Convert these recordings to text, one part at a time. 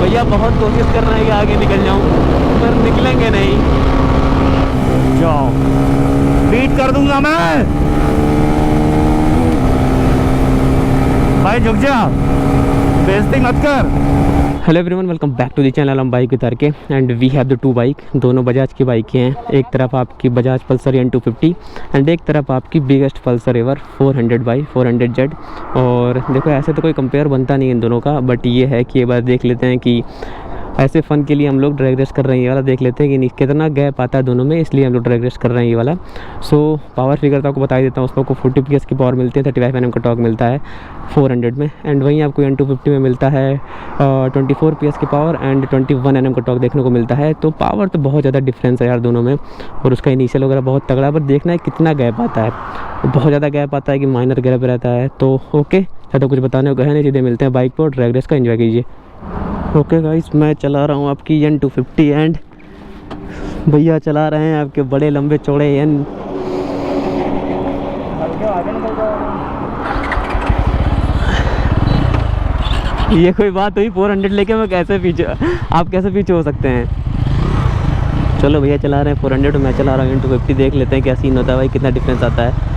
भैया बहुत कोशिश कर रहे हैं कि आगे निकल जाऊं, पर निकलेंगे नहीं। जाओ, बीट कर दूंगा मैं। भाई झुक जा, बेइज्जती मत कर। Hello everyone, welcome back to the channel. हम बाइक उतार के and we have the two bike. दोनों बजाज की बाइकें हैं। एक तरफ आपकी बजाज पल्सर N250 एंड एक तरफ आपकी बिगेस्ट पल्सर एवर 400/400Z। और देखो ऐसे तो कोई कंपेयर बनता नहीं इन दोनों का, बट ये है कि एक बार देख लेते हैं कि ऐसे फ़न के लिए हम लोग ड्रैग रेस कर रहे हैं। ये वाला देख लेते हैं कि कितना गैप आता है दोनों में, इसलिए हम लोग ड्रैग रेस कर रहे हैं ये वाला। सो पावर फिगर तो आपको बता ही देता हूँ। उसको 40 PS की पावर मिलती है, 35 Nm का टॉर्क मिलता है 400 में। एंड वहीं आपको N250 में मिलता है 24 PS की पावर एंड 21 Nm का टॉर्क देखने को मिलता है। तो पावर तो बहुत ज़्यादा डिफरेंस है यार दोनों में, और उसका इनिशियल वगैरह बहुत तगड़ा है। पर देखना है कितना गैप आता है, बहुत ज़्यादा गैप आता है कि माइनर गैप रहता है। तो ओके, ज़्यादा कुछ बताने को है नहीं, सीधे मिलते हैं बाइक पर। ड्रैग रेस का एंजॉय कीजिए। ओके गाइस, मैं चला रहा हूँ आपकी N250 एंड भैया चला रहे हैं आपके बड़े लंबे चौड़े N। ये कोई बात हुई? 400 लेके मैं कैसे पीछे, आप कैसे पीछे हो सकते हैं? चलो भैया चला रहे हैं 400, मैं चला रहा हूँ N250। देख लेते हैं क्या सीन होता है भाई, कितना डिफरेंस आता है।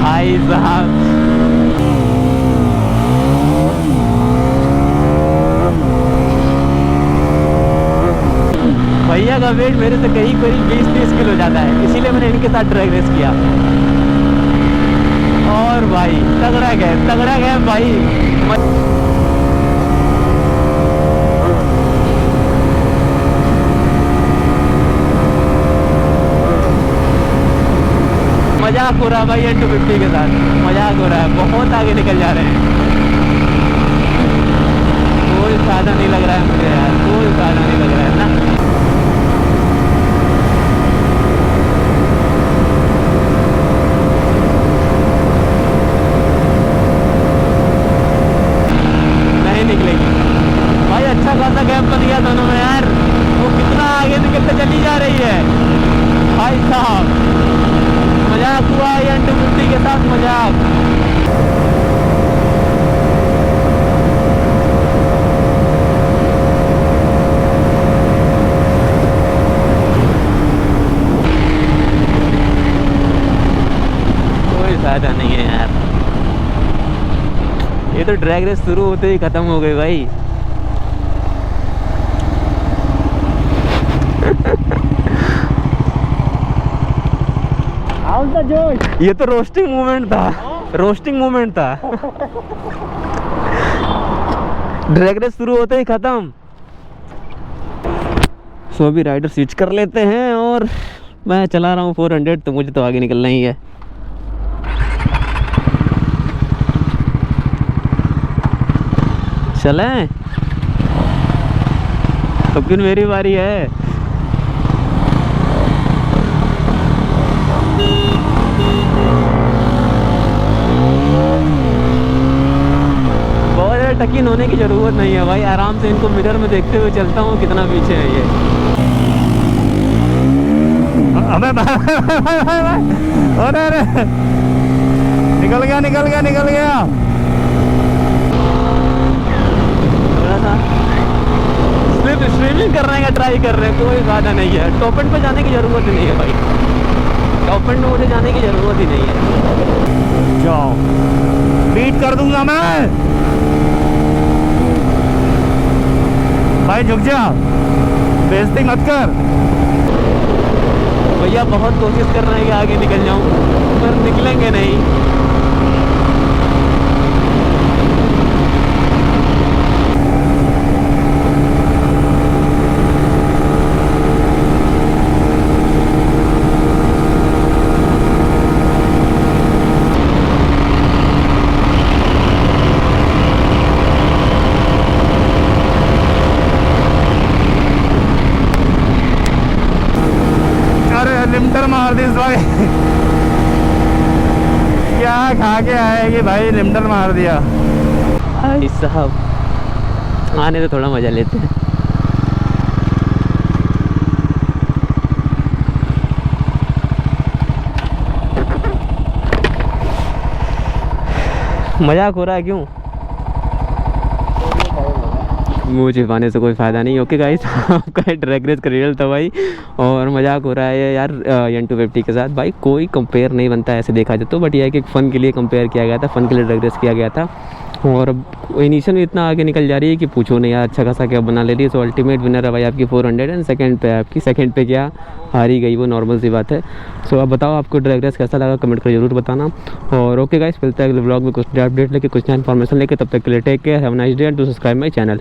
भाई साहब, भैया का वेट मेरे से कहीं करीब 20-30 किलो ज़्यादा है, इसीलिए मैंने इनके साथ ड्रैग रेस किया। और भाई तगड़ा गया भाई। मजाक हो रहा है भाई, N250 के साथ मजाक हो रहा है। बहुत आगे निकल जा रहे हैं। कोई फायदा नहीं लग रहा है मुझे यार, कोई फायदा नहीं लग रहा है ना। नहीं निकलेगी भाई, अच्छा खासा गैप बन गया दोनों में यार। वो कितना आगे निकलते चली जा रही है भाई साहब। मजाक हुआ N250 के साथ, मजाक। कोई फायदा नहीं है यार, ये तो ड्रैग रेस शुरू होते ही खत्म हो गई भाई। ये तो रोस्टिंग मोमेंट था, रोस्टिंग मोमेंट था। ड्रैग रेस शुरू होते ही खत्म। सो अभी राइडर स्विच कर लेते हैं और मैं चला रहा हूँ 400, तो मुझे तो आगे निकलना ही है। चलें तो फिर मेरी बारी है। टकीन होने की ज़रूरत नहीं है भाई, आराम से इनको मिरर में देखते हुए चलता हूँ कितना पीछे है ये। अबे अरे निकल गया। थोड़ा सा स्विमिंग करने का ट्राई कर रहे हैं, कोई फायदा नहीं है। टॉप एंड पे जाने की ज़रूरत ही नहीं है भाई, टॉप एंड में मुझे जाने की ज़रूरत ही नहीं है। जाओ, बीट कर दूंगा मैं। भाई झुक जा, बेइज्जती मत कर। भैया बहुत कोशिश कर रहे हैं कि आगे निकल जाऊं, पर निकलेंगे नहीं। लिमटर मार दी इस भाई। क्या खा के आएगी भाई, लिमटर मार दिया भाई साहब। आने तो थोड़ा मज़ा लेते हैं। मजाक हो रहा है क्यों? मुँह छिपाने से कोई फ़ायदा नहीं। ओके गाइस, आपका ड्रैग रेस का रिजल्ट था भाई, और मजाक हो रहा है यार N250 के साथ। भाई कोई कंपेयर नहीं बनता ऐसे देखा जाए तो, बट यह है कि फ़न के लिए कंपेयर किया गया था, फ़न के लिए ड्रैग रेस किया गया था। और इनिशियल में इतना आगे निकल जा रही है कि पूछो नहीं यार, अच्छा खासा क्या बना ले रही है। सो अल्टीमेट विनर है भाई आपकी 400, एंड सेकंड पे क्या हारी गई, वो नॉर्मल सी बात है। सो आप बताओ आपको ड्रैग रेस कैसा लगा, कमेंट कर जरूर बताना। और ओके गाइस, मिलते हैं अगले ब्लॉग में कुछ अपडेट लेके, कुछ नया इन्फॉर्मेशन लेके। तब तक के लिए take care, have a nice day and to subscribe my channel.